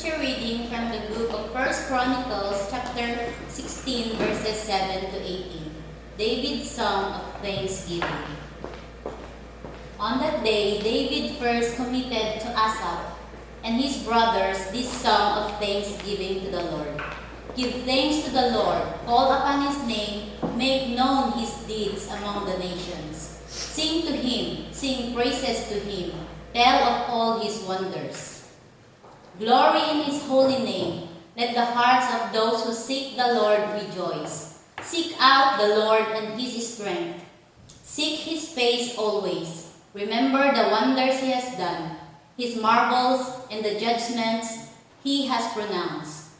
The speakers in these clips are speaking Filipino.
scripture reading from the book of 1 Chronicles chapter 16 verses 7 to 18. David's Song of Thanksgiving. On that day, David first committed to Asaph and his brothers this song of thanksgiving to the Lord. Give thanks to the Lord, call upon his name, make known his deeds among the nations. Sing to him, sing praises to him, tell of all his wonders. Glory in his holy name. Let the hearts of those who seek the Lord rejoice. Seek out the Lord and his strength. Seek his face always. Remember the wonders he has done, his marvels and the judgments he has pronounced.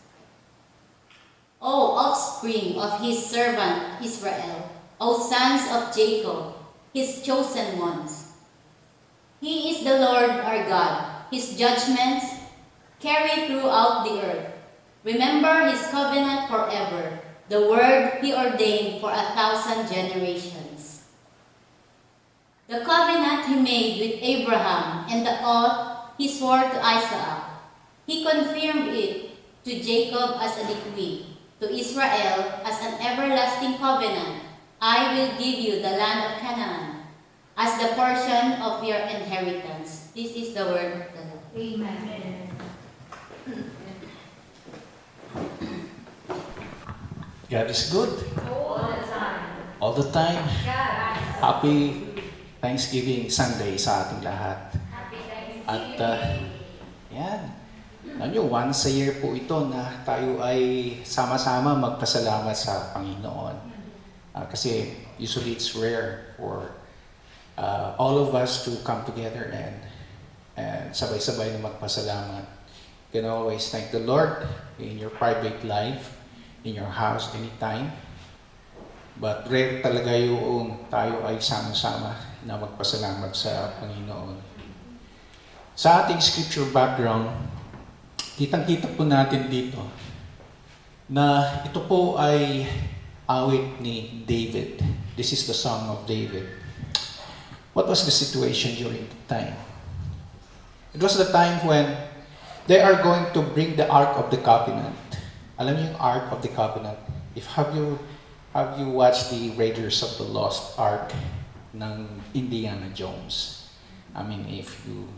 O offspring of his servant Israel, O sons of Jacob, his chosen ones. He is the Lord our God. His judgments carry throughout the earth. Remember his covenant forever, the word he ordained for 1,000 generations. The covenant he made with Abraham and the oath he swore to Isaac. He confirmed it to Jacob as a decree, to Israel as an everlasting covenant. I will give you the land of Canaan as the portion of your inheritance. This is the word of the Lord. Amen. God is good All the time. all the time. God. Happy Thanksgiving Sunday sa ating lahat. Happy At Thanksgiving. yan, alam nyo, once a year po ito na tayo ay sama-sama magpasalamat sa Panginoon. Kasi usually it's rare for all of us to come together and sabay-sabay na magpasalamat. You can always thank the Lord in your private life, in your house, anytime. But rare talaga yung tayo ay sama-sama na magpasalamat sa Panginoon. Sa ating scripture background, kitang-kita po natin dito na ito po ay awit ni David. This is the Song of David. What was the situation during the time? It was the time when they are going to bring the Ark of the Covenant. Alam niyo yung Ark of the Covenant? Have you watched the Raiders of the Lost Ark ng Indiana Jones? I mean, if you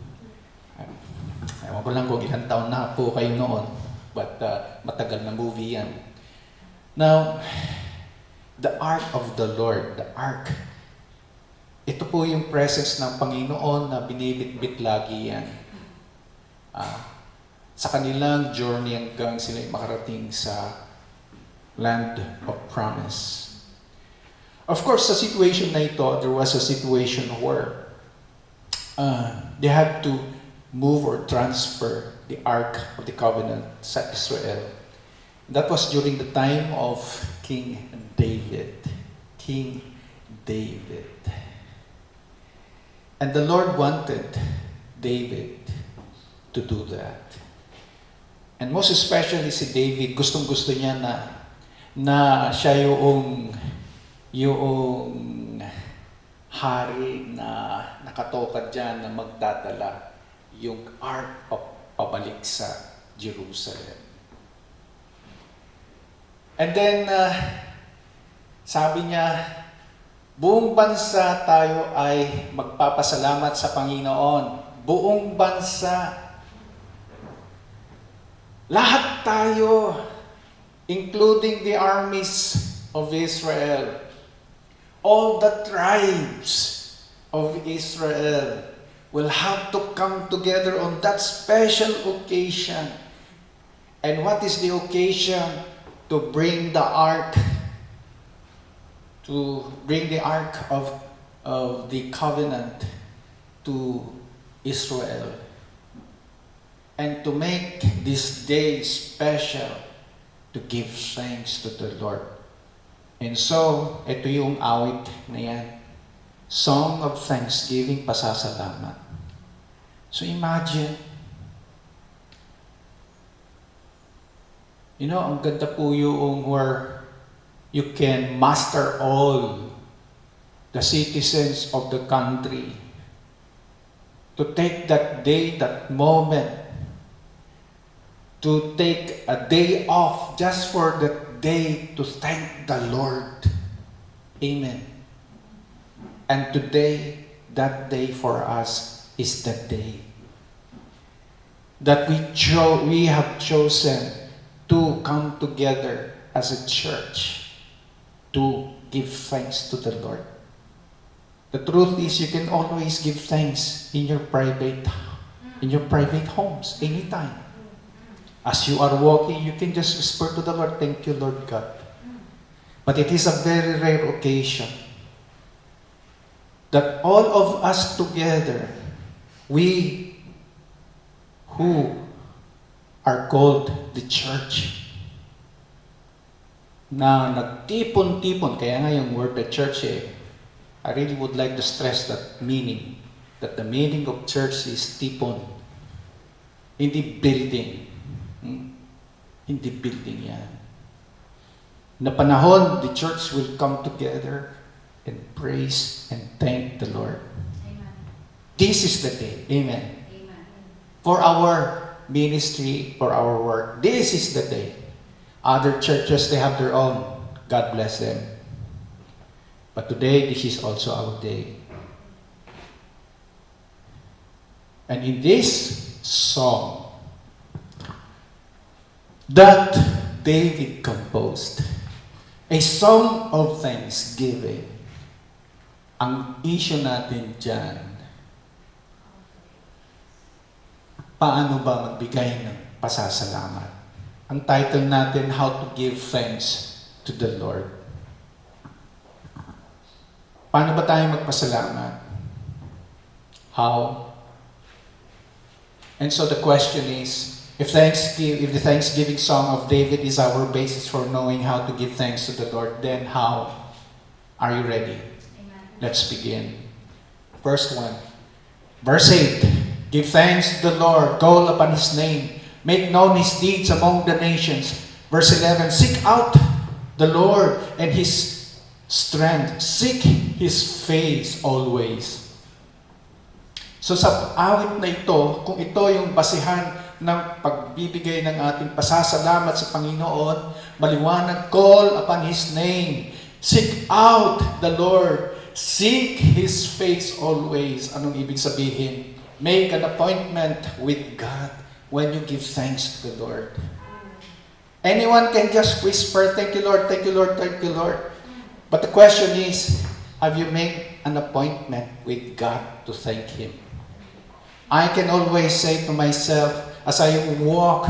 ewan ko lang kung ilang taon na po kayo noon, but matagal na movie yan. Now, the Ark of the Lord, the Ark, ito po yung presence ng Panginoon na binibitbit lagi yan. Sa kanilang journey hanggang sila makarating sa land of promise. Of course, sa situation na ito, there was a situation where they had to move or transfer the Ark of the Covenant sa Israel. That was during the time of King David. King David. And the Lord wanted David to do that. And most especially si David, gustong-gusto niya na siya yung hari na nakatokad dyan na magdadala yung Ark pabalik sa Jerusalem. And then, sabi niya, buong bansa tayo ay magpapasalamat sa Panginoon. Buong bansa. Lahat tayo, including the armies of Israel, all the tribes of Israel will have to come together on that special occasion. And what is the occasion? To bring the ark, of the covenant to Israel. And to make this day special, to give thanks to the Lord. And so, ito yung awit na yan. Song of Thanksgiving, pasasalamat. So imagine, ang ganda po yung where you can muster all the citizens of the country to take that day, that moment, to to take a day off just for that day to thank the Lord. Amen. And today, that day for us is the day that we have chosen to come together as a church to give thanks to the Lord. The truth is, you can always give thanks in your private homes, anytime. As you are walking, you can just whisper to the Lord, "Thank you, Lord God." But it is a very rare occasion that all of us together, we who are called the church, na nagtipon-tipon, kaya nga yung word the church I really would like to stress that meaning, that the meaning of church is tipon, hindi building. Hindi building yan. Na panahon, the church will come together and praise and thank the Lord. Amen. This is the day. Amen. Amen. For our ministry, for our work, this is the day. Other churches, they have their own. God bless them. But today, this is also our day. And in this song that David composed, a song of thanksgiving, ang issue natin dyan, paano ba magbigay ng pasasalamat? Ang title natin, How to Give Thanks to the Lord. Paano ba tayo magpasalamat? How? And so the question is, if the Thanksgiving song of David is our basis for knowing how to give thanks to the Lord, then how? Are you ready? Amen. Let's begin. First one, verse 8. Give thanks to the Lord, call upon His name, make known His deeds among the nations. Verse 11, seek out the Lord and His strength, seek His face always. So sa awit na ito, kung ito yung basihan ng pagbibigay ng ating pasasalamat sa Panginoon, maliwanag, call upon His name, seek out the Lord, seek His face always. Anong ibig sabihin? Make an appointment with God when you give thanks to the Lord. Anyone can just whisper, "Thank you, Lord, thank you, Lord, thank you, Lord." But the question is, have you made an appointment with God to thank Him? I can always say to myself, as I walk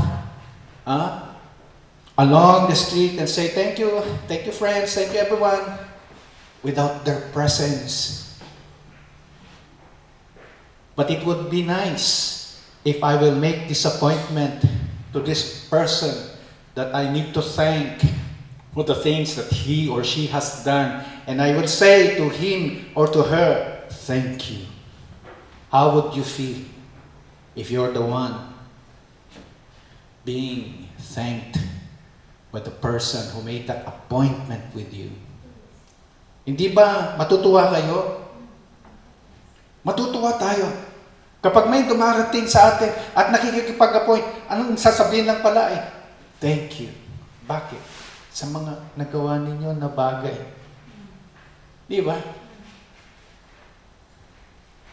along the street and say, thank you friends, thank you everyone, without their presence. But it would be nice if I will make this appointment to this person that I need to thank for the things that he or she has done. And I would say to him or to her, thank you. How would you feel if you're the one being thanked by the person who made that appointment with you? Hindi ba matutuwa kayo? Matutuwa tayo. Kapag may dumarating sa atin at nakikipag-appoint, anong sasabihin lang pala thank you. Bakit? Sa mga nagawa ninyo na bagay. Di ba?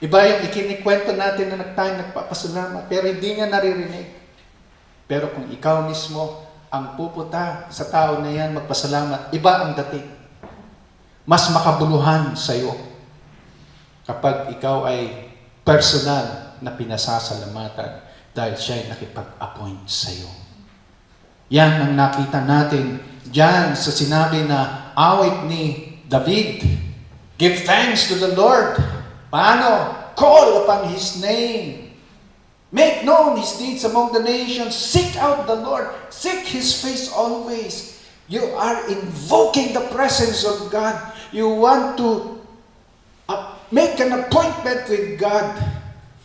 Iba yung ikinikwento natin na tayong nagpapasalamat, pero hindi niya naririnig. Pero kung ikaw mismo ang pupunta sa tao na yan magpasalamat, iba ang dating. Mas makabuluhan sa'yo kapag ikaw ay personal na pinasasalamatan dahil siya ay nakipag-appoint sa'yo. Yan ang nakita natin diyan sa sinabi na awit ni David. Give thanks to the Lord. Paano? Call upon His name. Make known His deeds among the nations. Seek out the Lord. Seek His face always. You are invoking the presence of God. You want to make an appointment with God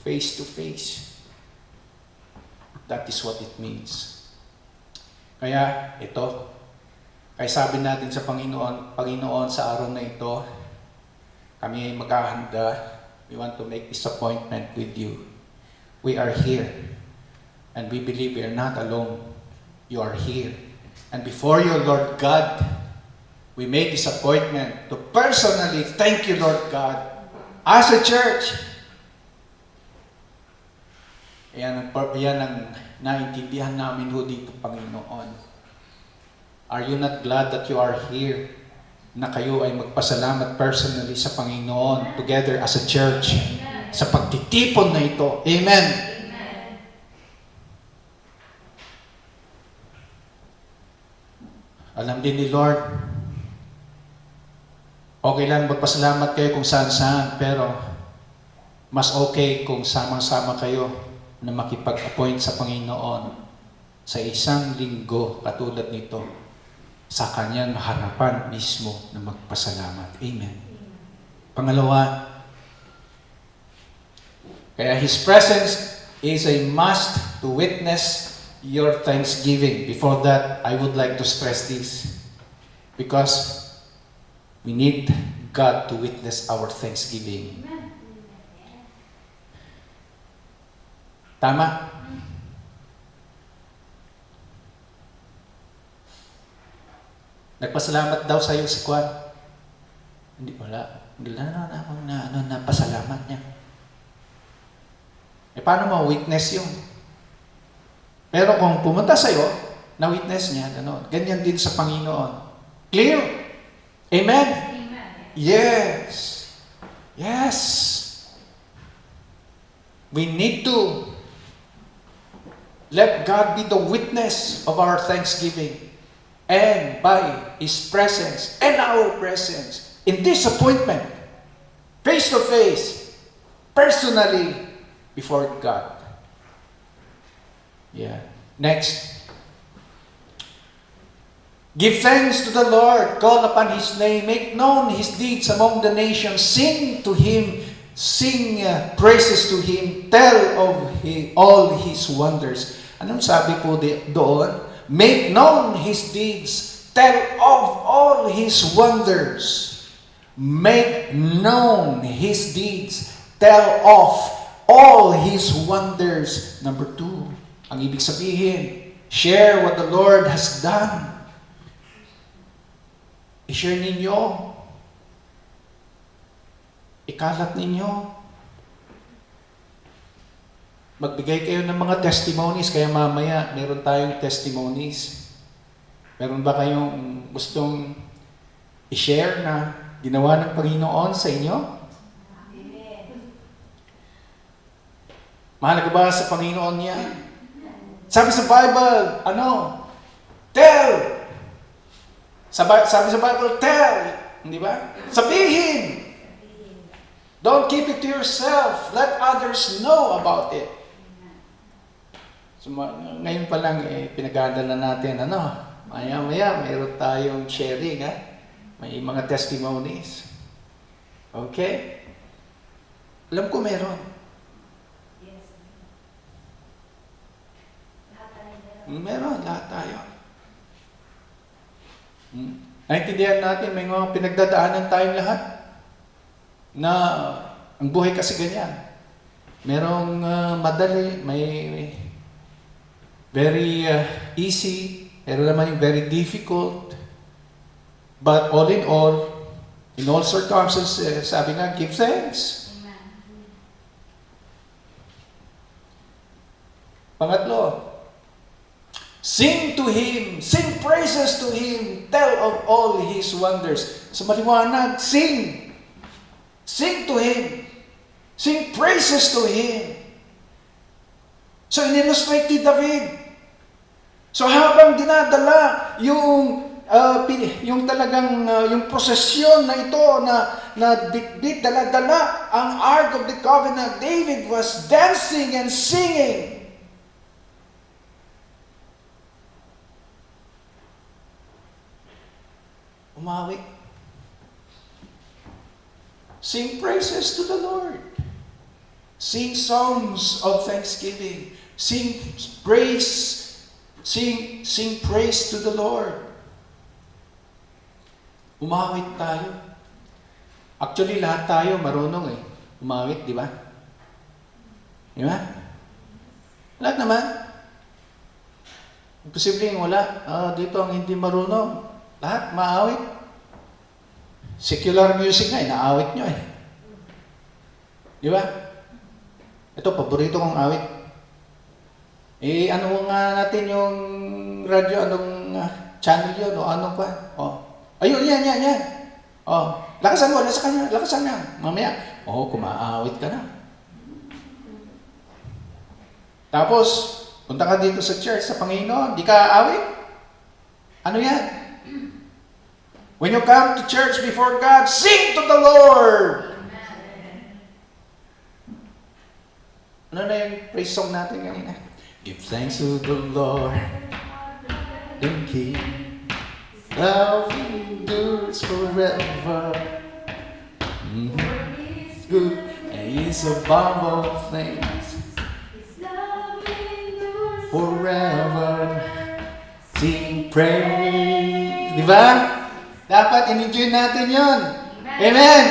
face to face. That is what it means. Kaya ito, kaya sabi natin sa Panginoon sa araw na ito, kami ay maghahanda. We want to make this appointment with you. We are here. And we believe we are not alone. You are here. And before you, Lord God, we make this appointment to personally thank you, Lord God, as a church. Yan ang naintindihan namin ho dito, Panginoon. Are you not glad that you are here? Na kayo ay magpasalamat personally sa Panginoon together as a church sa pagtitipon na ito. Amen. Alam din ni Lord, okay lang magpasalamat kayo kung saan-saan, pero mas okay kung sama-sama kayo na makipag-appoint sa Panginoon sa isang linggo katulad nito sa kanyang harapan mismo na magpasalamat. Amen. Pangalawa, kaya His presence is a must to witness your thanksgiving. Before that, I would like to stress this because we need God to witness our thanksgiving. Tama? Nagpasalamat daw sa iyo si Kwan. Hindi, wala. Wala na napasalamat niya. Paano ma-witness yun? Pero kung pumunta sa iyo, na-witness niya, ganyan din sa Panginoon. Clear? Amen? Amen. Yes. Yes. We need to let God be the witness of our thanksgiving. And by His presence and our presence in this appointment, face to face, personally, before God. Yeah. Next. Give thanks to the Lord, call upon His name, make known His deeds among the nations, sing to Him, sing praises to Him, tell of all His wonders. Anong sabi po doon? Make known His deeds, tell of all His wonders. Make known His deeds, tell of all His wonders. Number 2, ang ibig sabihin, share what the Lord has done. I-share ninyo. Ikalat ninyo. Magbigay kayo ng mga testimonies, kaya mamaya meron tayong testimonies. Meron ba kayong gustong i-share na ginawa ng Panginoon sa inyo? Mahal ka ba sa Panginoon niya? Sabi sa Bible, tell. Sabi sa Bible, tell. Hindi ba? Sabihin. Don't keep it to yourself. Let others know about it. So, ngayon pa lang, pinag-aandala natin, maya-maya, mayroon tayong sharing, May mga testimonies. Okay? Alam ko meron. Meron, lahat tayo. Naintindihan natin, may mga pinagdadaanan tayong lahat na ang buhay kasi ganyan. Merong madali, may very easy, meron naman yung very difficult. But all in all circumstances, sabi nga, give thanks. Pangatlo, sing to Him, sing praises to Him, tell of all His wonders. So maliwanag, sing. Sing to Him. Sing praises to Him. So in-illustrate ni David. So habang dinadala yung talagang yung prosesyon na ito na bitbit, dala-dala ang Ark of the Covenant, David was dancing and singing. Umawi. Sing praises to the Lord. Sing songs of thanksgiving. Sing praise to the Lord. Umawit tayo. Actually, lahat tayo marunong umawit, di ba? Di ba? Lahat naman. Posibleng wala. Dito ang hindi marunong. Lahat maawit. Secular music nga, inaawit nyo eh. Di ba? Ito, paborito kong awit. Ano nga natin yung radyo, anong channel yun, o anong pa? Ayun, yan. Lakasan mo, lakasan niya. Mamaya, kumaawit ka na. Tapos, punta ka dito sa church, sa Panginoon, di ka aawit? Ano yan? When you come to church before God, sing to the Lord! Ano na yung praise song natin kanina? Give thanks to the Lord and He love endures forever. He's good and He's above all things. Forever sing praise. Di ba? Dapat in-enjoy natin yun. Amen.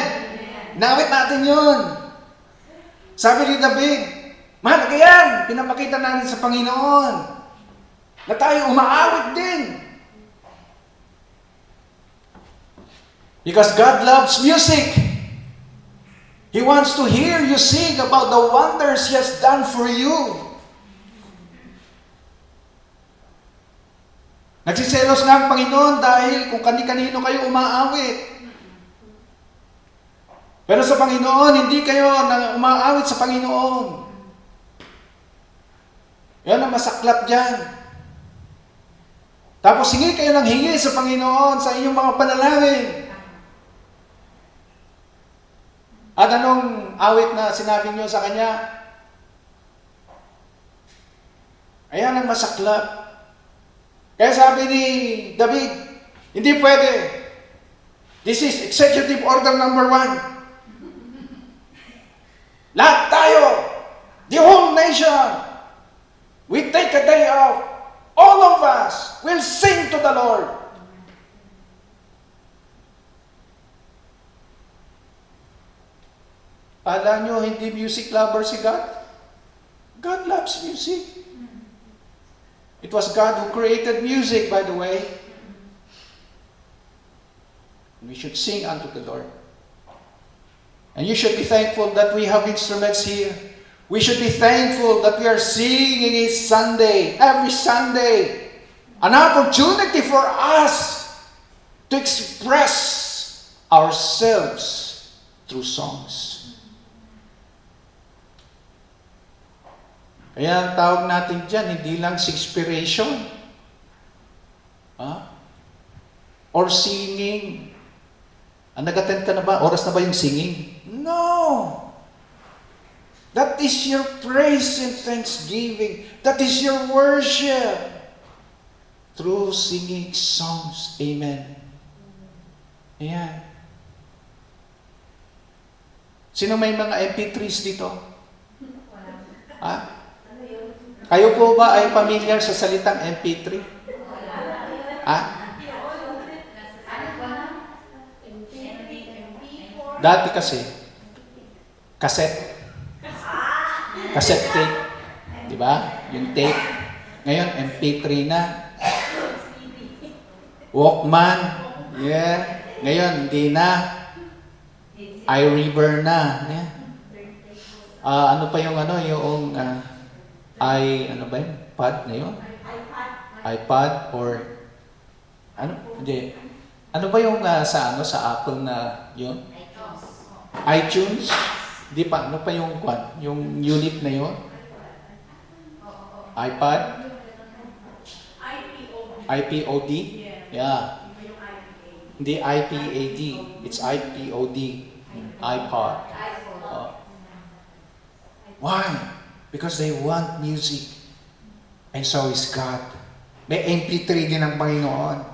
Nawit natin yun. Sabi ni David, mahalaga yan. Pinapakita natin sa Panginoon na tayo umaawit din. Because God loves music. He wants to hear you sing about the wonders He has done for you. Nagsiselos nga ang Panginoon dahil kung kani-kanino kayo umaawit. Pero sa Panginoon, hindi kayo umaawit sa Panginoon. Yan ang masaklap dyan. Tapos hingi kayo ng hingi sa Panginoon sa inyong mga panalangin. At anong awit na sinabi niyo sa Kanya? Ayan ang masaklap. Kaya sabi ni David, hindi pwede. This is executive order number 1. Lahat tayo, the whole nation, we take a day off. All of us will sing to the Lord. Kala nyo hindi music lover si God? God loves music. It was God who created music, by the way. We should sing unto the Lord. And you should be thankful that we have instruments here. We should be thankful that we are singing it Sunday, every Sunday. An opportunity for us to express ourselves through songs. Kaya ang tawag natin dyan, hindi lang sixpiration. Or singing. Nag-attend ka na ba? Oras na ba yung singing? No! That is your praise and thanksgiving. That is your worship. Through singing songs. Amen. Ayan. Sino may mga MP3s dito? Kayo po ba ay familiar sa salitang MP3? Dati kasi, cassette tape. Di ba? Yung tape. Ngayon, MP3 na. Walkman. Yeah. Ngayon, hindi na. iRiver na. Yeah. Ano pa yung ano ba yun? Pad na yun? iPad or hindi. Ano ba yung sa Apple na yun? iTunes? Di pa, ano pa yung unit na yun? iPad? iPod? Yeah. Hindi iPad. It's iPod. iPod. Why? Because they want music. And so is God. May MP3 din ang Panginoon.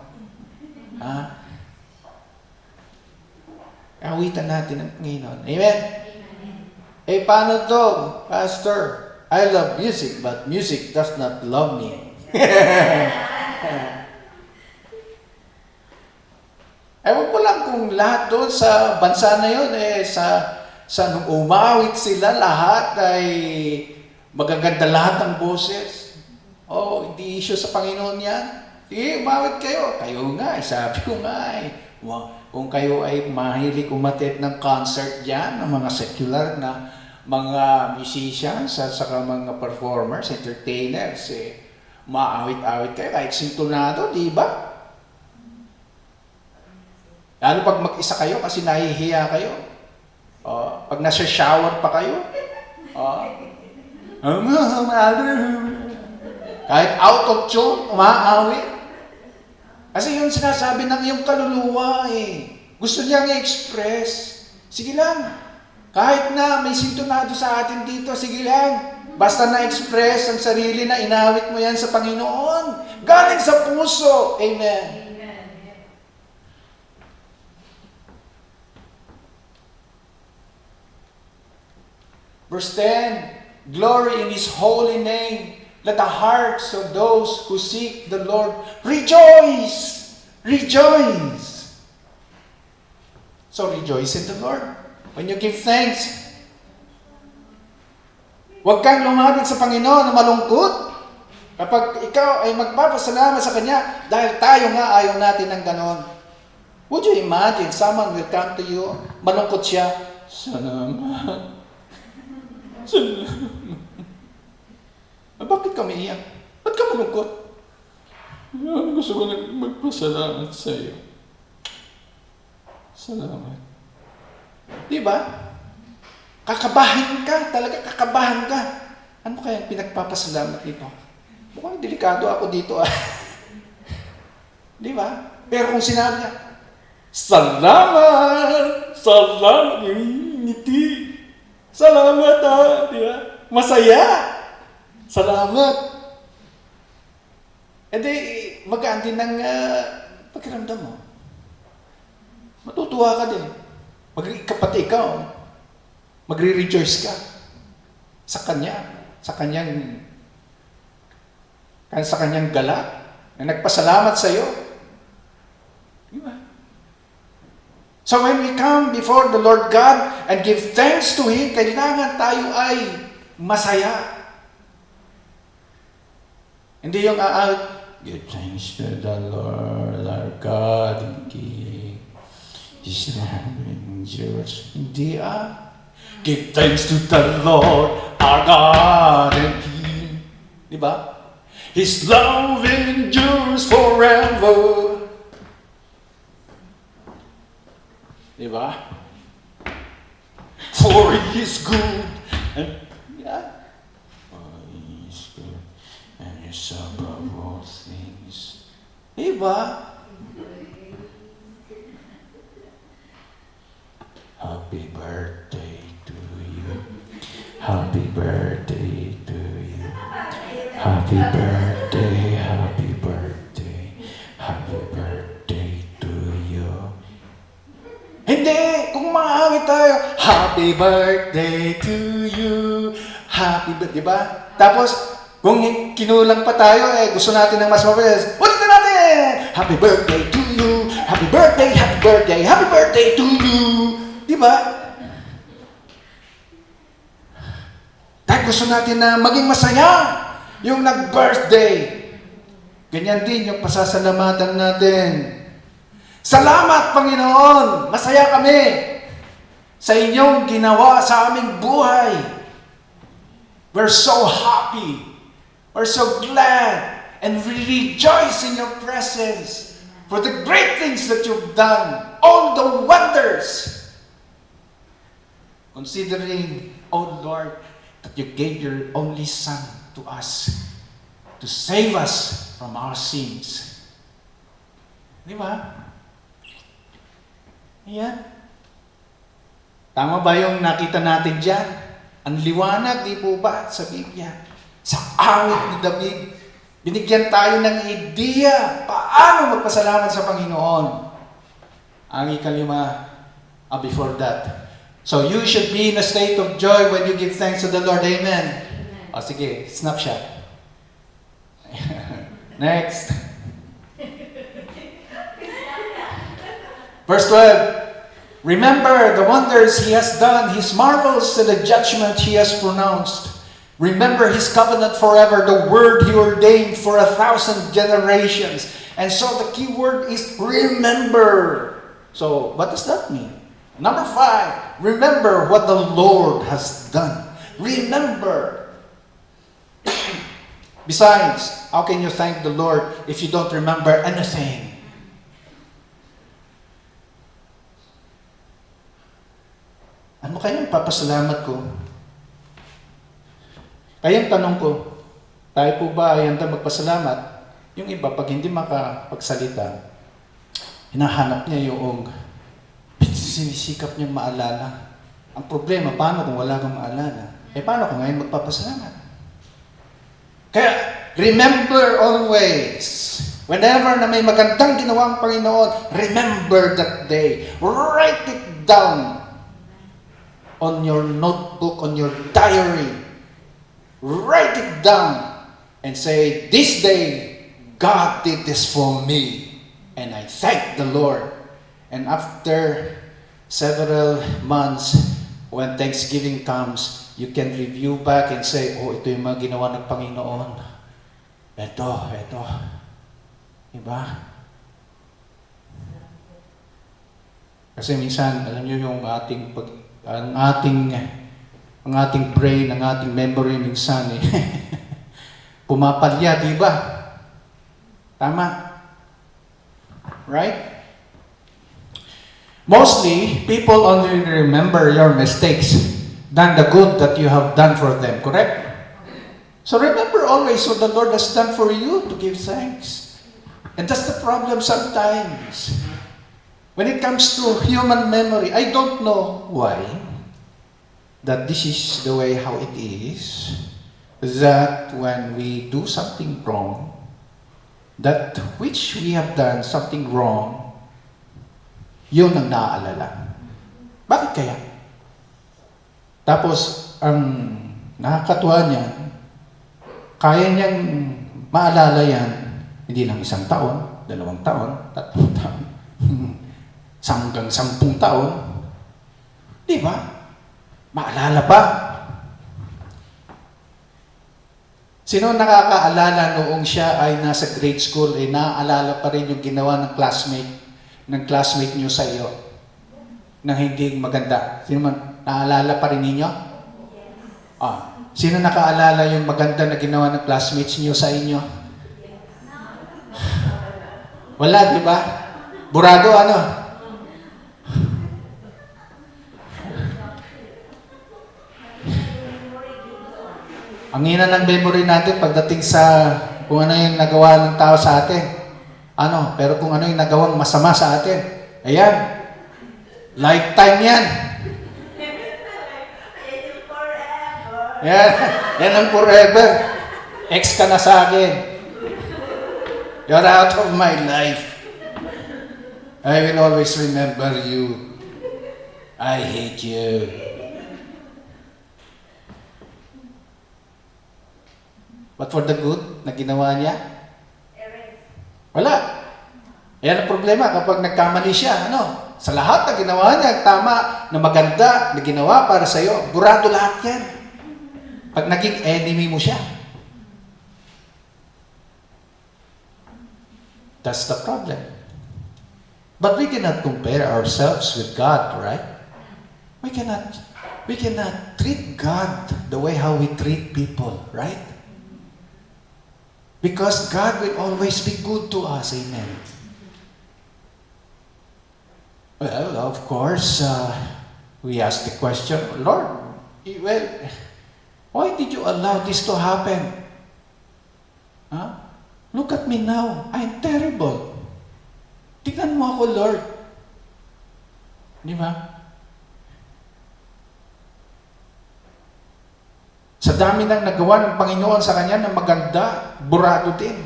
Awitan natin ang Panginoon. Amen? Paano to, Pastor? I love music, but music does not love me. Ewan ko lang kung lahat doon sa bansa na yun, sa nung umawit sila, lahat ay magaganda lahat ng boses. Oh, hindi issue sa Panginoon yan. Sige, umawit kayo. Kayo nga, sabi ko nga kung kayo ay mahilig umattend ng concert dyan, ng mga secular na mga musicians at saka mga performers, entertainers, maawit-awit kayo, kahit sintonado, di ba? Lalo pag mag-isa kayo kasi nahihiya kayo. Pag nasa shower pa kayo, kahit out of tune, umaawit. Kasi yun sinasabi ng iyong kaluluwa Gusto niyang i-express. Sige lang. Kahit na may sintonado sa atin dito, sige lang. Basta na-express ang sarili na inawit mo yan sa Panginoon. Galing sa puso. Amen. Verse 10, glory in His holy name. Let the hearts of those who seek the Lord rejoice. Rejoice. So rejoice in the Lord. When you give thanks, huwag kang lumapit sa Panginoon na malungkot. Kapag ikaw ay magpapasalamat sa Kanya, dahil tayo nga ayaw natin ng ganon. Would you imagine someone will come to you, malungkot siya, salamat. Salamat. Bakit ka umiiyak? Ba't ka malungkot? Gusto ko na magpasalamat sa iyo. Salamat. Di ba? Kakabahan ka. Talaga kakabahan ka. Ano kaya pinagpapasalamat nito? Mukhang delikado ako dito Di ba? Pero kung sinabi niya, salamat! Salamat! Ngiti! Salamat Di ba? Masaya! Salamat! E di, magaan din ng pakiramdam mo. Matutuwa ka din. Pati ikaw, magre-rejoice ka sa Kanya, sa Kanyang galak na nagpasalamat sa iyo. Diba? So when we come before the Lord God and give thanks to Him, kailangan tayo ay masaya. Hindi yung give thanks to the Lord our God and King. His name endures. Hindi give thanks to the Lord our God and King. Diba? His love endures forever. Diba? For He is good and above all things. Diba? Happy birthday to you. Happy birthday to you. Happy birthday, happy birthday, happy birthday to you. Hindi! Kung maawit tayo, happy birthday to you. Happy birthday, diba? Tapos, kung kinulang pa tayo, gusto natin ng mas mabilis. Ulitin natin! Happy birthday to you! Happy birthday, happy birthday, happy birthday to you! Di ba? Dahil gusto natin na maging masaya yung nag-birthday. Ganyan din yung pasasalamatan natin. Salamat, Panginoon! Masaya kami sa inyong ginawa sa aming buhay. We're so happy. We're so glad and we rejoice in your presence for the great things that you've done, all the wonders. Considering, oh Lord, that you gave your only Son to us to save us from our sins. Di ba? Ayan. Tama ba yung nakita natin dyan? Ang liwanag, di po ba, sa Biblia? Sa awit ni David, binigyan tayo ng ideya paano magpasalamat sa Panginoon. Ang ikalima, before that. So you should be in a state of joy when you give thanks to the Lord. Amen. O sige, snapshot. Next. Verse 12. Remember the wonders He has done, His marvels and the judgment He has pronounced. Remember His covenant forever, the word He ordained for 1,000 generations. And so the key word is remember. So what does that mean? Number 5, remember what the Lord has done. Remember. Besides, how can you thank the Lord if you don't remember anything? Ano kayang papasalamat ko? Kayang tanong ko, tayo po ba ay handa magpasalamat? Yung iba, pag hindi makapagsalita, hinahanap niya yung sinisikap niyang maalala. Ang problema, paano kung wala kang maalala? Paano kung ngayon magpapasalamat? Kaya, remember always. Whenever na may magandang ginawa ang Panginoon, remember that day. Write it down on your notebook, on your diary. Write it down and say, this day, God did this for me. And I thank the Lord. And after several months, when Thanksgiving comes, you can review back and say, oh, ito yung mga ginawa ng Panginoon. Ito. Diba? Kasi minsan, alam niyo yung ating brain, ang ating memory minsan pumapalya, di ba? Tama? Right? Mostly, people only remember your mistakes than the good that you have done for them, correct? So remember always what the Lord has done for you to give thanks. And that's the problem sometimes. When it comes to human memory, I don't know why that this is the way how it is, that when we do something wrong, that which we have done something wrong, yun ang naaalala. Bakit kaya? Tapos, ang nakakatuwa niyan, kaya niyang maalala yan, hindi lang 1 taon, 2 taon, 3 taon, hanggang 10 taon. Di ba? Maalala pa. Sino nakakaalala noong siya ay nasa grade school, naaalala pa rin yung ginawa ng classmate niyo sa iyo na hindi maganda? Sino man, naalala pa rin ninyo? Sino nakaalala yung maganda na ginawa ng classmates niyo sa inyo? Wala, di ba? Burado, ano? Ang hina ng memory natin pagdating sa kung ano yung nagawa ng tao sa atin. Pero kung ano yung nagawang masama sa atin, ayan, lifetime yan. Yan ang forever. Ex ka na sa akin. You're out of my life. I will always remember you. I hate you. But for the good na ginawa niya, wala. Yan ang problema kapag nagkamali siya. Sa lahat na ginawa niya, tama, na maganda, na ginawa para sa'yo, burado lahat yan. Pag naging enemy mo siya. That's the problem. But we cannot compare ourselves with God, right? We cannot treat God the way how we treat people, right? Because God will always be good to us. Amen. Well, of course, we ask the question, Lord, why did you allow this to happen? Look at me now. I'm terrible. Tignan mo ako, Lord. Di ba? Sa dami ng nagawa ng Panginoon sa kanya na maganda, burado din.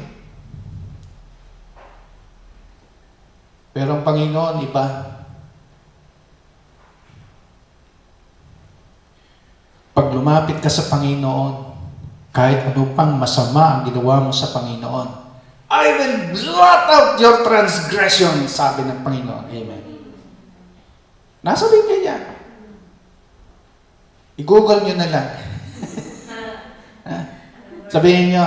Pero ang Panginoon, iba. Pag lumapit ka sa Panginoon, kahit ano pang masama ang ginawa mo sa Panginoon, I will blot out your transgression, sabi ng Panginoon. Amen. Nasa Biblia yan. I-google nyo na lang. Sabihin nyo,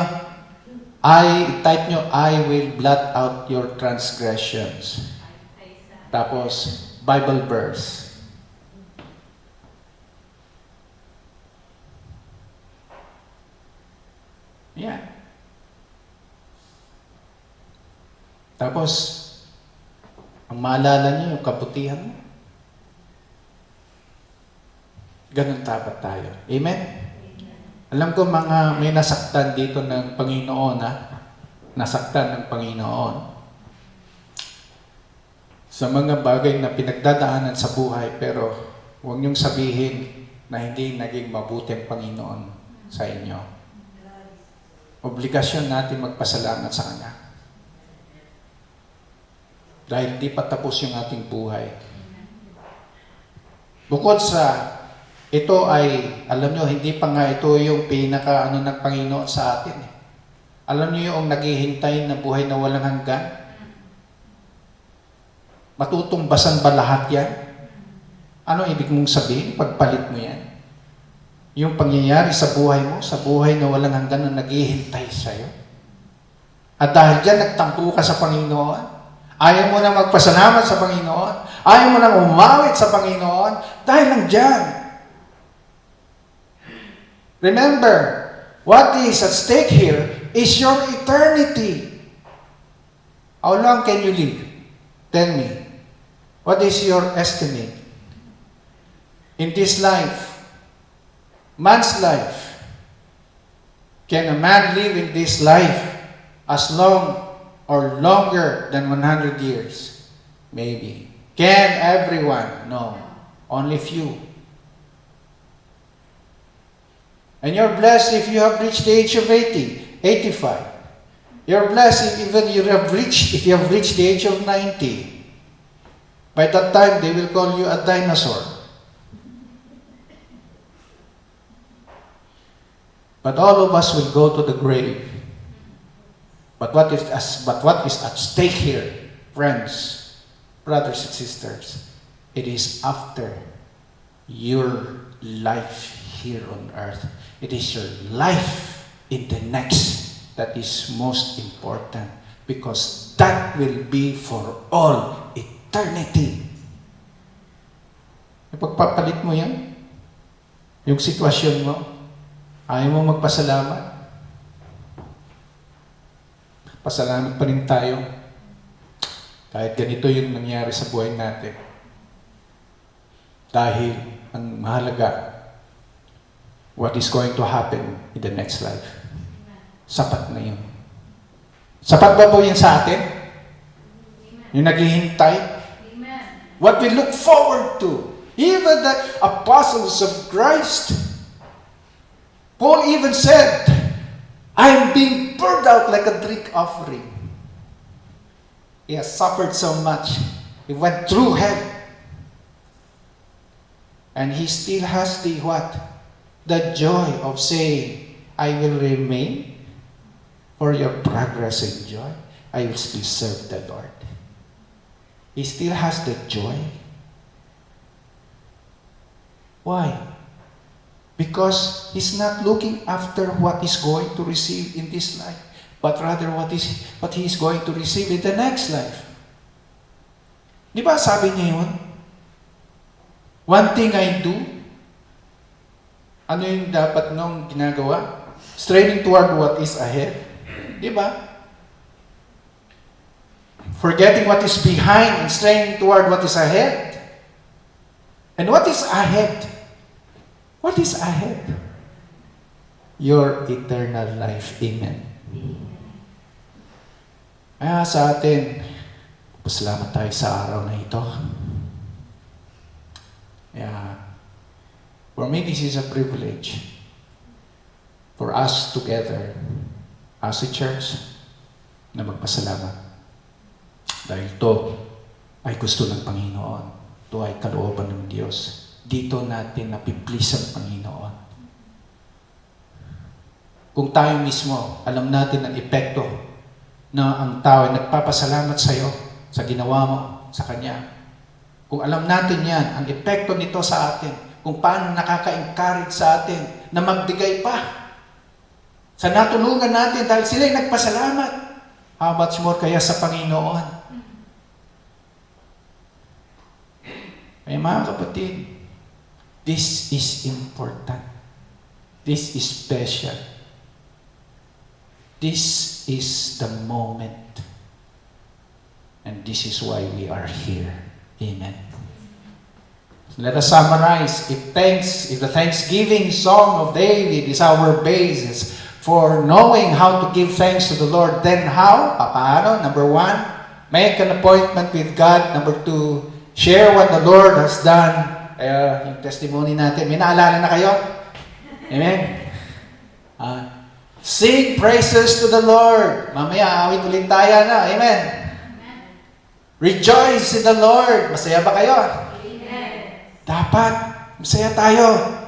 type nyo, I will blot out your transgressions. Tapos, Bible verse. Yan. Tapos, ang maalala niyo yung kabutihan mo. Ganun dapat tayo. Amen? Alam ko may nasaktan dito ng Panginoon, ha? Nasaktan ng Panginoon. Sa mga bagay na pinagdadaanan sa buhay, pero huwag niyong sabihin na hindi naging mabuti ang Panginoon sa inyo. Obligasyon natin magpasalamat sa Kanya. Dahil di pa tapos yung ating buhay. Bukod sa ito ay, alam nyo, hindi pa nga ito yung pinaka ng Panginoon sa atin. Alam nyo yung naghihintay na buhay na walang hanggan? Matutumbasan ba lahat yan? Ano ibig mong sabihin? Pagpalit mo yan. Yung pangyayari sa buhay mo, sa buhay na walang hanggan na naghihintay sa'yo. At dahil dyan, nagtampo ka sa Panginoon, ayaw mo na magpasalamat sa Panginoon, ayaw mo na umawit sa Panginoon, dahil lang dyan. Remember, what is at stake here is your eternity. How long can you live? Tell me. What is your estimate? In this life, man's life, can a man live in this life as long or longer than 100 years? Maybe. Can everyone? No. Only few. And you're blessed if you have reached the age of 80, 85. You're blessed if you have reached the age of 90. By that time, they will call you a dinosaur. But all of us will go to the grave. But what is at stake here, friends, brothers and sisters? It is after your life here on earth. It is your life in the next that is most important, because that will be for all eternity. Ipagpapalit mo yan? Yung sitwasyon mo? Ayaw mo magpasalamat? Pasalamat pa rin tayo. Kahit ganito yung nangyari sa buhay natin. Dahil ang mahalaga, what is going to happen in the next life. Sapat na yun. Sapat ba po yan sa atin? Yung naghihintay? What we look forward to. Even the apostles of Christ. Paul even said, I am being poured out like a drink offering. He has suffered so much. He went through hell. And he still has the what? The joy of saying, I will remain for your progress and joy. I will still serve the Lord. He still has the joy. Why? Because he's not looking after what he's going to receive in this life, but rather what he is going to receive in the next life. Di ba sabi niya yun? One thing I do. Ano yung dapat nung ginagawa? Straining toward what is ahead. Di ba? Forgetting what is behind and straining toward what is ahead. And what is ahead? What is ahead? Your eternal life. Amen. Kaya sa atin, pasalamat tayo sa araw na ito. For me, this is a privilege for us together as a church na magpasalamat. Dahil ito ay gusto ng Panginoon. Ito ay kalooban ng Diyos. Dito natin napiplease ang Panginoon. Kung tayo mismo, alam natin ang epekto na ang tao ay nagpapasalamat sa iyo, sa ginawa mo, sa Kanya. Kung alam natin yan, ang epekto nito sa atin, kung paano nakaka-encourage sa atin na magbigay pa. Sa natulungan natin dahil sila'y nagpasalamat. How much more kaya sa Panginoon? Kaya mga kapatid, this is important. This is special. This is the moment. And this is why we are here. Amen. Let us summarize. If the Thanksgiving song of David is our basis for knowing how to give thanks to the Lord, then how? Paano? Number 1, make an appointment with God. Number 2, share what the Lord has done. Yung testimony natin. May naalala na kayo? Amen. Sing praises to the Lord. Mamaya, awit ulit tayo na. Amen. Rejoice in the Lord. Masaya ba kayo? Dapat, masaya tayo.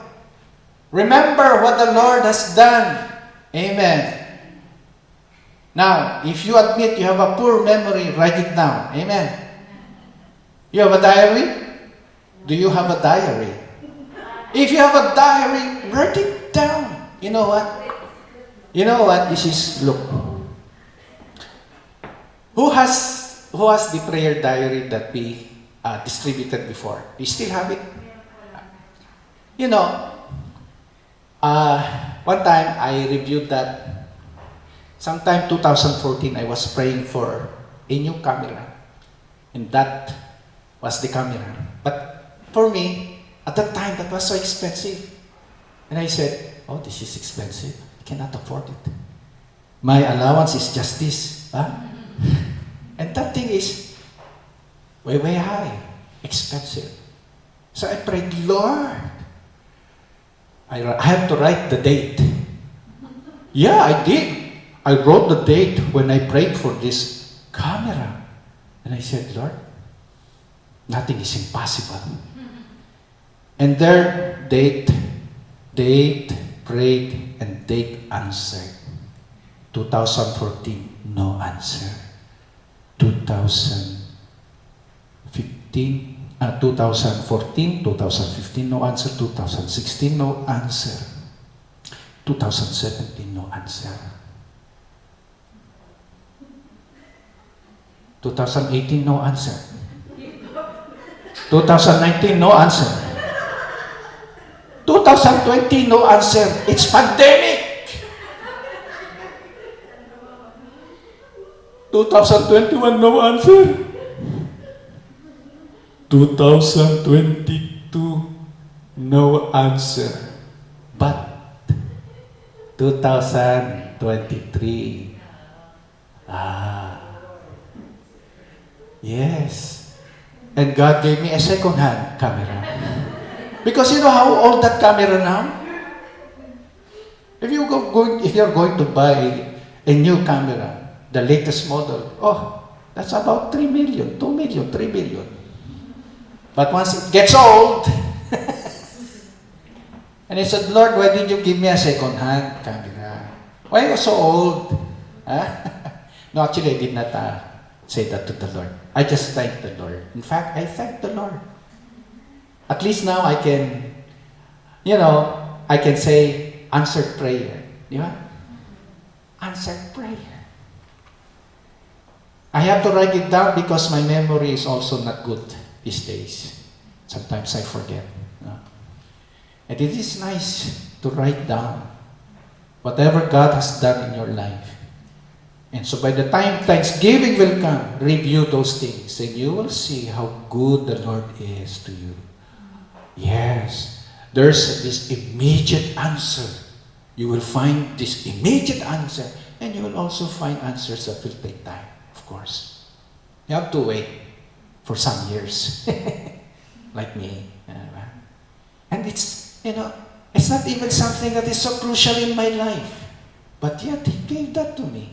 Remember what the Lord has done. Amen. Now, if you admit you have a poor memory, write it down. Amen. You have a diary? Do you have a diary? If you have a diary, write it down. You know what? You know what? This is, look. Who has the prayer diary that we distributed before? Do you still have it? You know, one time I reviewed that. Sometime 2014, I was praying for a new camera. And that was the camera. But for me, at that time, that was so expensive. And I said, oh, this is expensive. I cannot afford it. My allowance is just this. Huh? And that thing is way, way high. Expensive. So I prayed, Lord, I have to write the date. Yeah, I did. I wrote the date when I prayed for this camera. And I said, Lord, nothing is impossible. And there, date, prayed, and date answered. 2014, no answer. 2014, 2015, no answer. 2016, no answer. 2017, no answer. 2018, no answer. 2019, no answer. 2020, no answer. It's pandemic. 2021, no answer. 2022, no answer. But 2023, yes. And God gave me a second-hand camera. Because you know how old that camera now? If you're going to buy a new camera, the latest model, oh, that's about 3 million, 2 million, 3 million. But once it gets old, and I said, Lord, why did you give me a second-hand camera? Why was so old? Huh? No, actually, I did not say that to the Lord. I just thanked the Lord. In fact, I thanked the Lord. At least now I can, I can say answered prayer. Di ba? Answered prayer. I have to write it down because my memory is also not good these days. Sometimes I forget. And it is nice to write down whatever God has done in your life. And so by the time Thanksgiving will come, review those things and you will see how good the Lord is to you. Yes, there's this immediate answer. You will find this immediate answer and you will also find answers that will take time, of course. You have to wait for some years, like me. And it's, it's not even something that is so crucial in my life. But yet, He gave that to me.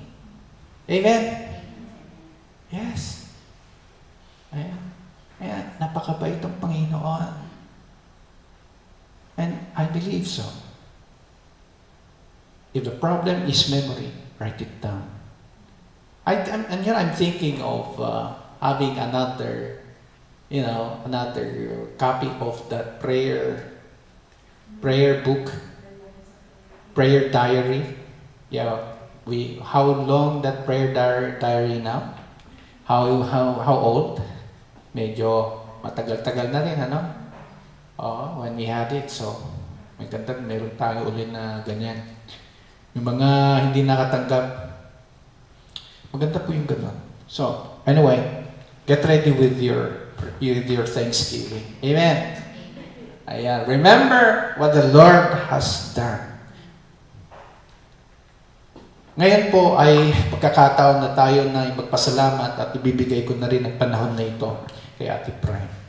Amen? Yes. Ayan, napakabait ang Panginoon. And I believe so. If the problem is memory, write it down. I'm thinking of having another copy of that prayer book, prayer diary. Yeah, how long that prayer diary now? How old? Medyo matagal-tagal na rin, ano? Oo, when we had it. So, maganda, meron tayo uli na ganyan. Yung mga hindi nakatanggap, maganda po yung ganun. So, anyway, get ready with your Thanksgiving. Amen. Ayan. Remember what the Lord has done. Ngayon po ay pagkakataon na tayo na magpasalamat at ibibigay ko na rin ang panahon na ito kay Ate Prime.